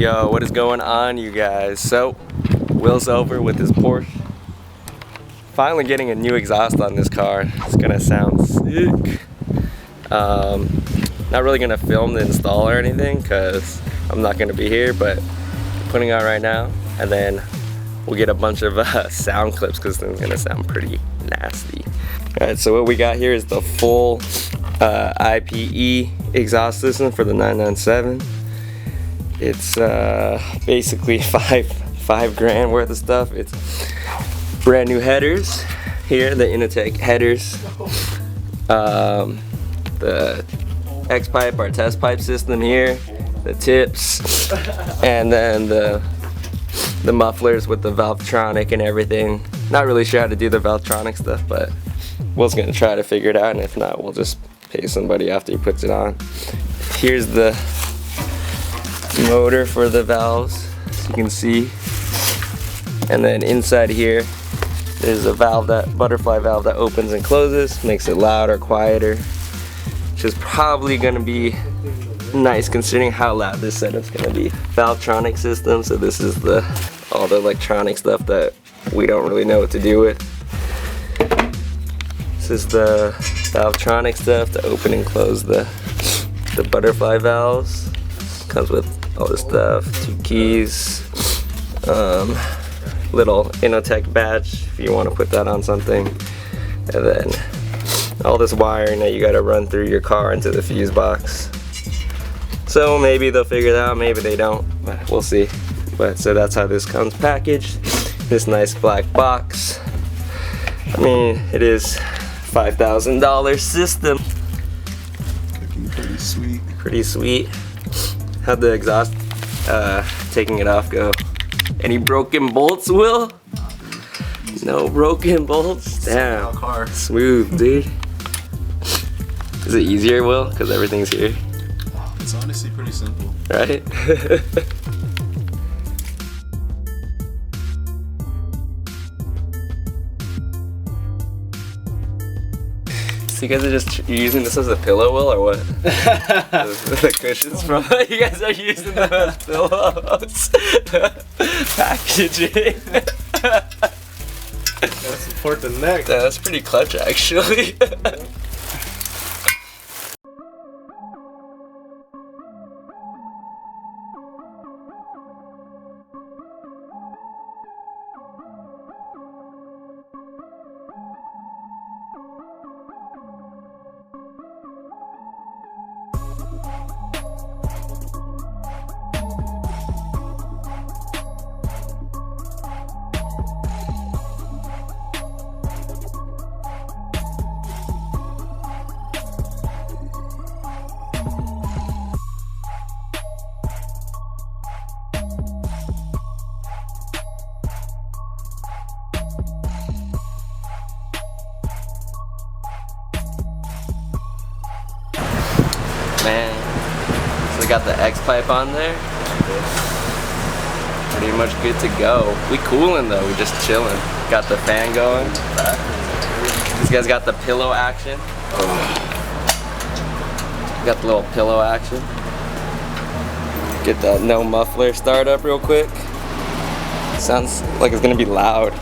Yo, what is going on, you guys? So, Will's over with his Porsche. Finally getting a new exhaust on this car. It's gonna sound sick. Not really gonna film the install or anything because I'm not gonna be here, but putting it on right now, and then we'll get a bunch of sound clips because this thing's gonna sound pretty nasty. Alright, so what we got here is the full IPE exhaust system for the 997. It's basically five grand worth of stuff. It's brand new headers here, the innotech headers. The X pipe, our test pipe system here, the tips, and then the mufflers with the valvetronic and everything. Not really sure how to do the valvetronic stuff, but Will's gonna try to figure it out, and if not, we'll just pay somebody after he puts it on. Here's the motor for the valves, as you can see, and then inside here there's a valve, that butterfly valve that opens and closes, makes it louder, quieter, which is probably gonna be nice considering how loud this setup's gonna be. Valvetronic system, so this is all the electronic stuff that we don't really know what to do with. This is the valvetronic stuff to open and close the butterfly valves. Comes with all this stuff, 2 keys, little innotech badge if you want to put that on something, and then all this wiring that you got to run through your car into the fuse box. So maybe they'll figure it out, maybe they don't, but we'll see. But so that's how this comes packaged. This nice black box. I mean, it is $5,000 system. Looking pretty sweet. Pretty sweet. How'd the exhaust taking it off go? Any broken bolts, Will? No broken bolts? Damn. Car. Smooth, dude. Is it easier, Will? Because everything's here. It's honestly pretty simple. Right? So you guys are just using this as a pillow, Will, or what? The cushions from you guys are using them as pillows. Packaging. Gotta support the neck. Yeah, that's pretty clutch, actually. Man, so we got the X pipe on there. Pretty much good to go. We cooling though, we just chilling. Got the fan going. These guys got the pillow action. Got the little pillow action. Get that no muffler start up real quick. Sounds like it's gonna be loud.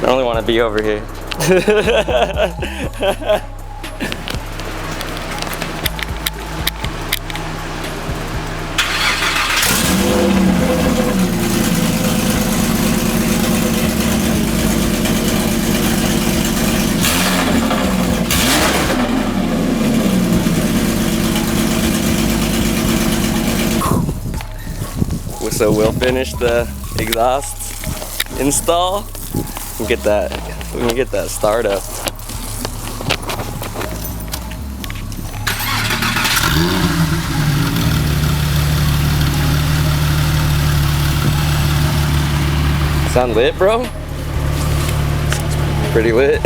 I only want to be over here. So we'll finish the exhaust install and get that start up. Sound lit, bro? Pretty lit.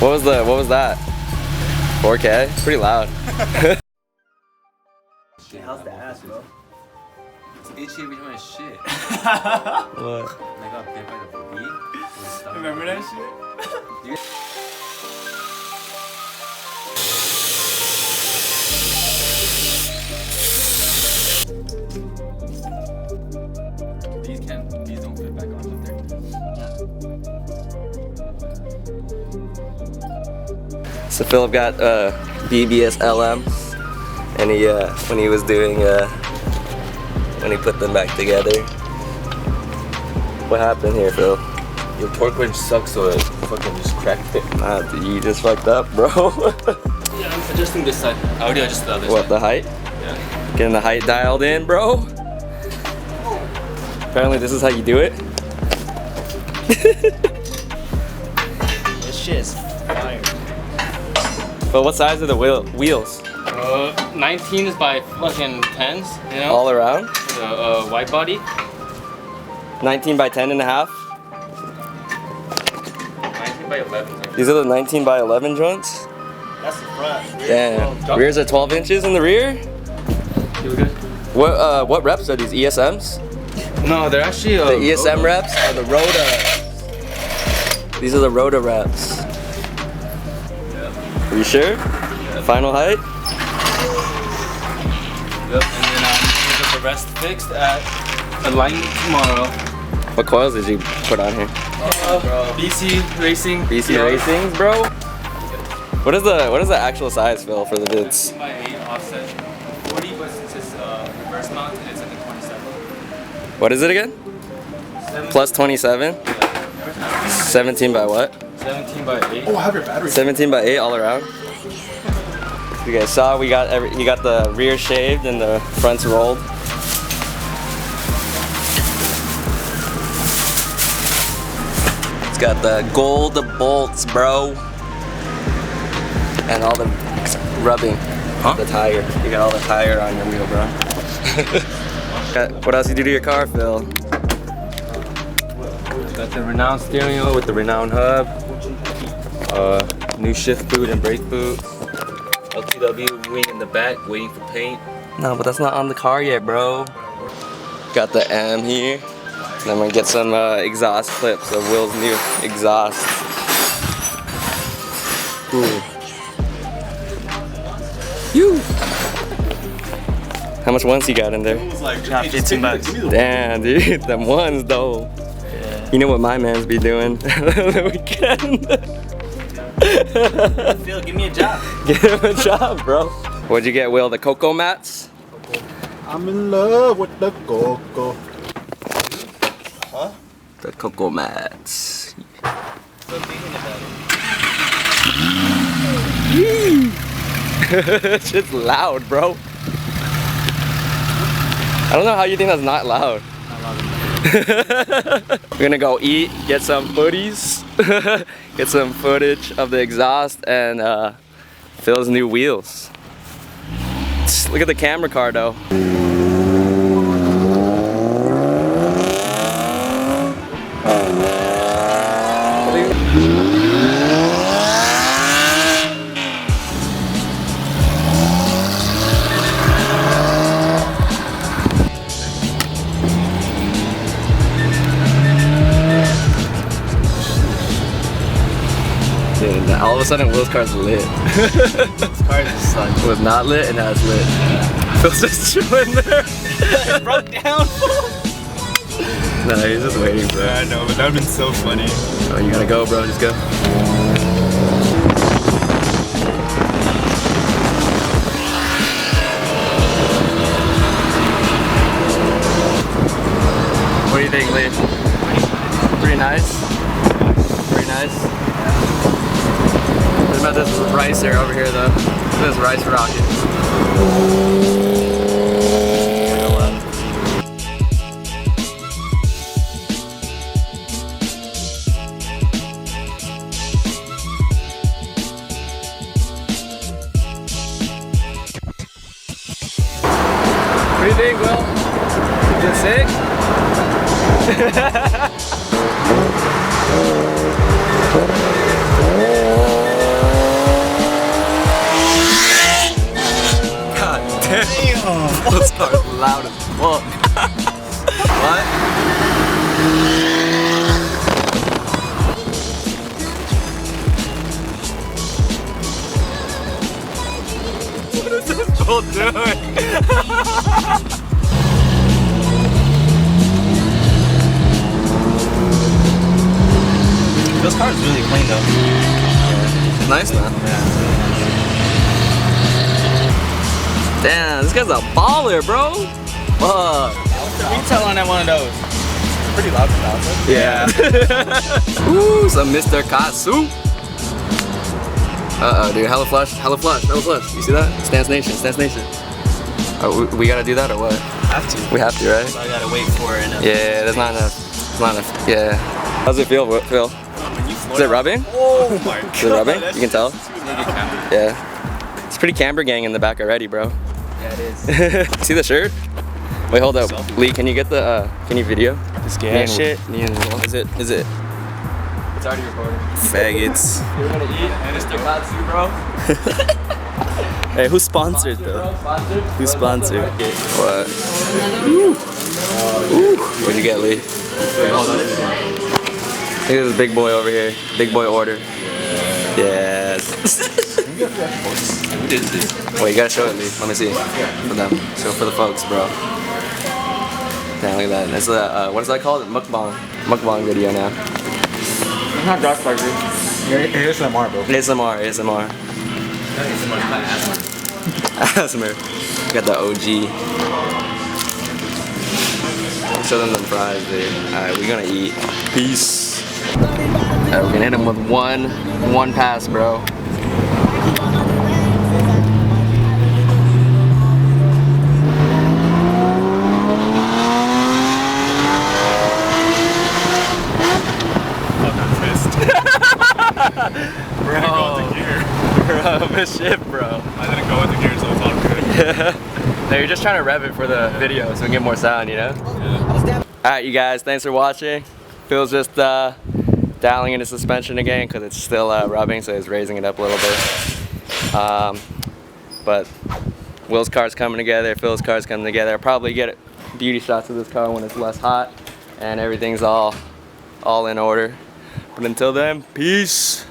What was that? 4K? Pretty loud. How's the ass, bro? It's itchy every time I shit. What? I got bit by the bee. Remember that shit? These don't fit back on up there. So Philip got BBS LMs, and he when he was doing when he put them back together. What happened here, Phil? Your torque wrench sucks, so it fucking just cracked it. Nah, dude, you just fucked up, bro. Yeah, I'm adjusting this side. I already adjusted the other side. What, the height? Yeah. Getting the height dialed in, bro. Apparently this is how you do it. This shit is fire. But what size are the wheels? 19 is by fucking 10s, you know? All around? The white body. 19 by 10 and a half? 19 by 11. These are the 19 by 11 joints? That's the front. Damn. Rears are 12 inches in the rear? You good? What reps are these, ESMs? No, they're actually The ESM reps are the Rota. These are the Rota reps. Are you sure? Yeah. Final height? Yep, and then we'll get the rest fixed at Enlighten tomorrow. What coils did you put on here? BC Racing. BC Racings, bro? What is the actual size, Phil, for the vids? by 8 offset 40, but since it's reverse mounted, it's like a 27. What is it again? Plus 27? 17 by what? 17 by 8. Oh, I have your battery. 17 by 8 all around. You guys saw you got the rear shaved and the fronts rolled. It's got the gold bolts, bro. And all the rubbing. Huh? The tire. You got all the tire on your wheel, bro. What else you do to your car, Phil? Got the renowned steering wheel with the renowned hub. New shift boot and brake boot. LTW wing in the back, waiting for paint. No, but that's not on the car yet, bro. Got the M here. Then I'm gonna get some exhaust clips of Will's new exhaust. Ooh. You. How much ones you got in there? It was like, Nah, hey, just 15 take bucks. it, give me the Damn, dude, them ones though. Yeah. You know what my man's be doing the weekend? Phil, give me a job. Give him a job, bro. What'd you get, Will? The cocoa mats? I'm in love with the cocoa. Huh? The cocoa mats. Still thinking about it. Shit's loud, bro. I don't know how you think that's not loud. We're gonna go eat, get some footies, get some footage of the exhaust and Phil's new wheels. Look at the camera car though. Dude, all of a sudden Will's car's lit. This car just sucks. It was not lit and now it's lit. Phil's just chilling there. It broke down. No, he's just waiting, bro. Yeah, I know, but that would've been so funny. Oh, you gotta go, bro. Just go. What do you think, Lee? Pretty nice? Pretty nice? What about this rice there over here, though? This rice rocket. What do you think, Will? You sick? God damn! This car's loud as fuck. What? What is this bull doing? car's really clean though. It's nice, man. Damn, this guy's a baller, bro. Fuck. Retail on that one of those. It's pretty loud stuff. Yeah. Ooh, some Mr. Katsu. Uh-oh, dude. Hella flush, hella flush, hella flush. You see that? Stance Nation, Stance Nation. Oh, we gotta do that or what? Have to. We have to, right? So I gotta wait for it. Yeah, there's not enough. There's not enough. Yeah. How's it feel, Phil? Is it rubbing? Oh my god. Is it rubbing? You can tell? Yeah. Yeah. It's pretty camber gang in the back already, bro. Yeah, it is. See the shirt? Wait, hold up. Lee, can you get the, can you video? This Me gas and- shit. me and Will. Is it? It's already recording. Faggots. You're gonna eat Mr. Katsu, bro? Hey, who's sponsored though? Sponsored? Who's sponsored? What? Ooh. What'd you get, Lee? Look at this big boy over here. Big boy order. Yes. Wait, you gotta show it, Lee. Let me see. For them. Show for the folks, bro. Damn, look at that. That's a, what is that called? Mukbang. Mukbang video now. I'm not dark like this. ASMR, bro. ASMR, ASMR. ASMR. Got the OG. Show them the fries, dude. Alright, we're gonna eat. Peace. Alright, we're gonna hit him with one pass, bro. Bro. Bro, miss shit, bro. I didn't go into gear, so it's all good. No, you're just trying to rev it for the video so we can get more sound, you know? Yeah. Alright, you guys, thanks for watching. Phil's just dialing into suspension again because it's still rubbing, so he's raising it up a little bit. But Will's car's coming together, Phil's car's coming together. I'll probably get beauty shots of this car when it's less hot and everything's all in order. But until then, peace.